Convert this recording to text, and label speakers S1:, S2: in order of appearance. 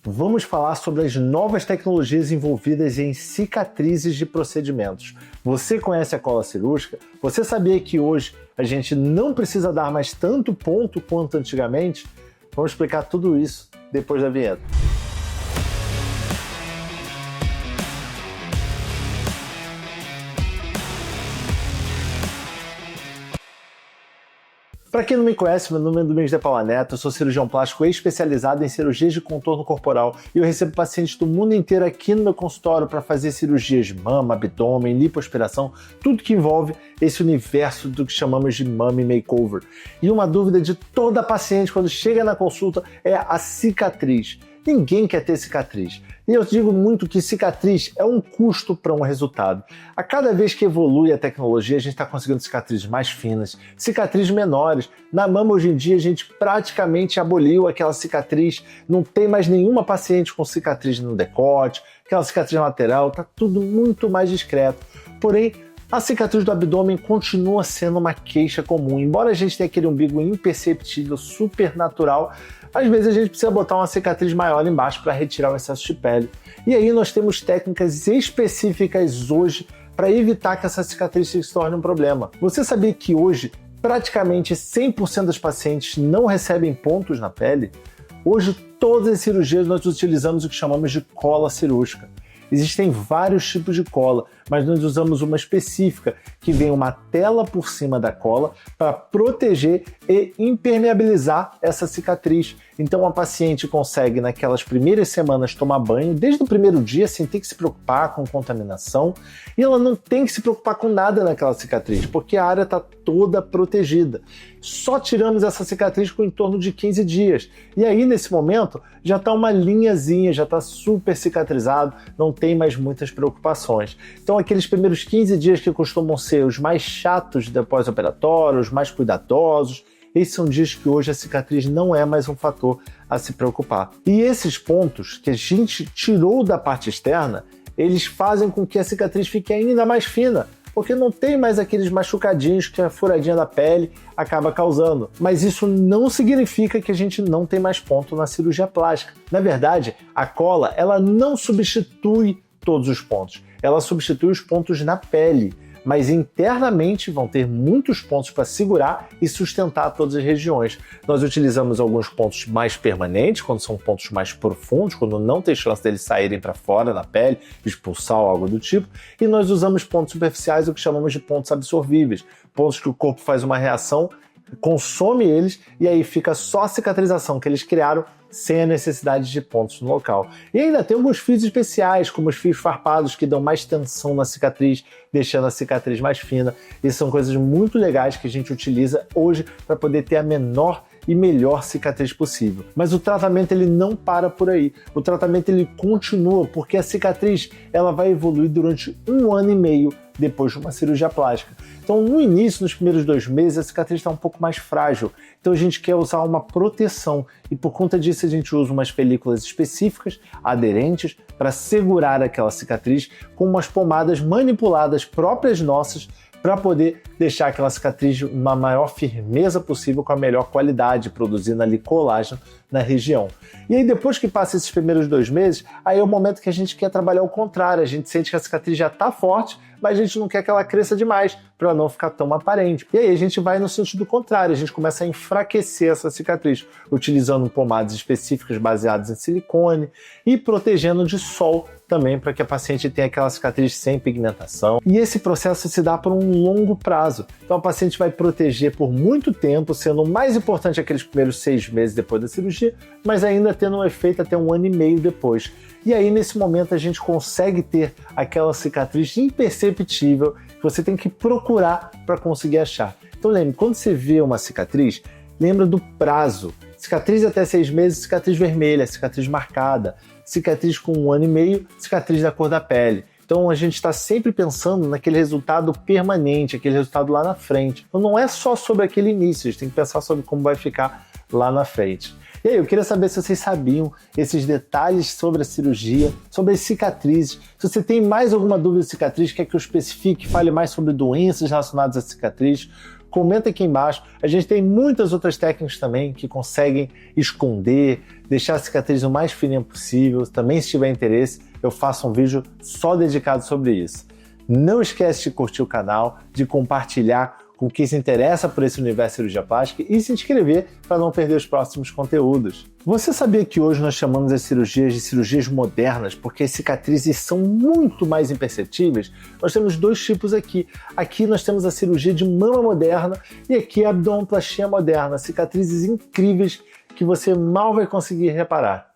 S1: vamos falar sobre as novas tecnologias envolvidas em cicatrizes de procedimentos. Você conhece a cola cirúrgica? Você sabia que hoje a gente não precisa dar mais tanto ponto quanto antigamente? Vamos explicar tudo isso depois da vinheta. Para quem não me conhece, meu nome é Domingos de Paula Neto, eu sou cirurgião plástico especializado em cirurgias de contorno corporal e eu recebo pacientes do mundo inteiro aqui no meu consultório para fazer cirurgias de mama, abdômen, lipoaspiração, tudo que envolve esse universo do que chamamos de mummy makeover. E uma dúvida de toda paciente quando chega na consulta é a cicatriz. Ninguém quer ter cicatriz. E eu digo muito que cicatriz é um custo para um resultado. A cada vez que evolui a tecnologia, a gente está conseguindo cicatrizes mais finas, cicatrizes menores. Na mama, hoje em dia, a gente praticamente aboliu aquela cicatriz. Não tem mais nenhuma paciente com cicatriz no decote, aquela cicatriz lateral, está tudo muito mais discreto. Porém, a cicatriz do abdômen continua sendo uma queixa comum. Embora a gente tenha aquele umbigo imperceptível, super natural, às vezes a gente precisa botar uma cicatriz maior embaixo para retirar o excesso de pele. E aí nós temos técnicas específicas hoje para evitar que essa cicatriz se torne um problema. Você sabia que hoje praticamente 100% das pacientes não recebem pontos na pele? Hoje todas as cirurgias nós utilizamos o que chamamos de cola cirúrgica. Existem vários tipos de cola, mas nós usamos uma específica que vem uma tela por cima da cola para proteger e impermeabilizar essa cicatriz. Então a paciente consegue naquelas primeiras semanas tomar banho, desde o primeiro dia, sem ter que se preocupar com contaminação, e ela não tem que se preocupar com nada naquela cicatriz, porque a área está toda protegida. Só tiramos essa cicatriz com em torno de 15 dias. E aí, nesse momento, já está uma linhazinha, já está super cicatrizado, não tem mais muitas preocupações. Então, aqueles primeiros 15 dias que costumam ser os mais chatos do pós-operatório, os mais cuidadosos, esses são dias que hoje a cicatriz não é mais um fator a se preocupar. E esses pontos que a gente tirou da parte externa, eles fazem com que a cicatriz fique ainda mais fina, porque não tem mais aqueles machucadinhos que a furadinha da pele acaba causando. Mas isso não significa que a gente não tem mais ponto na cirurgia plástica. Na verdade, a cola ela não substitui todos os pontos, ela substitui os pontos na pele, mas internamente vão ter muitos pontos para segurar e sustentar todas as regiões. Nós utilizamos alguns pontos mais permanentes, quando são pontos mais profundos, quando não tem chance deles saírem para fora da pele, expulsar ou algo do tipo, e nós usamos pontos superficiais, o que chamamos de pontos absorvíveis, pontos que o corpo faz uma reação, consome eles e aí fica só a cicatrização que eles criaram sem a necessidade de pontos no local. E ainda tem alguns fios especiais, como os fios farpados, que dão mais tensão na cicatriz, deixando a cicatriz mais fina. E são coisas muito legais que a gente utiliza hoje para poder ter a menor e melhor cicatriz possível. Mas o tratamento ele não para por aí. O tratamento ele continua, porque a cicatriz ela vai evoluir durante 1 ano e meio depois de uma cirurgia plástica. Então, no início, nos primeiros 2 meses, a cicatriz está um pouco mais frágil. Então, a gente quer usar uma proteção e, por conta disso, a gente usa umas películas específicas, aderentes, para segurar aquela cicatriz com umas pomadas manipuladas próprias nossas para poder deixar aquela cicatriz de uma maior firmeza possível com a melhor qualidade, produzindo ali colágeno na região. E aí depois que passa esses primeiros 2 meses, aí é o momento que a gente quer trabalhar o contrário, a gente sente que a cicatriz já está forte, mas a gente não quer que ela cresça demais para não ficar tão aparente. E aí a gente vai no sentido contrário, a gente começa a enfraquecer essa cicatriz, utilizando pomadas específicas baseadas em silicone e protegendo de sol também para que a paciente tenha aquela cicatriz sem pigmentação. E esse processo se dá por um longo prazo. Então a paciente vai proteger por muito tempo, sendo mais importante aqueles primeiros 6 meses depois da cirurgia, mas ainda tendo um efeito até 1 ano e meio depois. E aí nesse momento a gente consegue ter aquela cicatriz imperceptível que você tem que procurar para conseguir achar. Então lembre, quando você vê uma cicatriz, lembra do prazo. Cicatriz até 6 meses, cicatriz vermelha, cicatriz marcada, cicatriz com 1 ano e meio, cicatriz da cor da pele. Então a gente está sempre pensando naquele resultado permanente, aquele resultado lá na frente. Então não é só sobre aquele início, a gente tem que pensar sobre como vai ficar lá na frente. E aí, eu queria saber se vocês sabiam esses detalhes sobre a cirurgia, sobre as cicatrizes. Se você tem mais alguma dúvida de cicatriz, quer que eu especifique, fale mais sobre doenças relacionadas à cicatriz, comenta aqui embaixo. A gente tem muitas outras técnicas também que conseguem esconder, deixar a cicatriz o mais fininha possível. Também, se tiver interesse, eu faço um vídeo só dedicado sobre isso. Não esquece de curtir o canal, de compartilhar com quem se interessa por esse universo de cirurgia plástica e se inscrever para não perder os próximos conteúdos. Você sabia que hoje nós chamamos as cirurgias de cirurgias modernas porque as cicatrizes são muito mais imperceptíveis? Nós temos dois tipos aqui. Aqui nós temos a cirurgia de mama moderna e aqui a abdominoplastia moderna, cicatrizes incríveis que você mal vai conseguir reparar.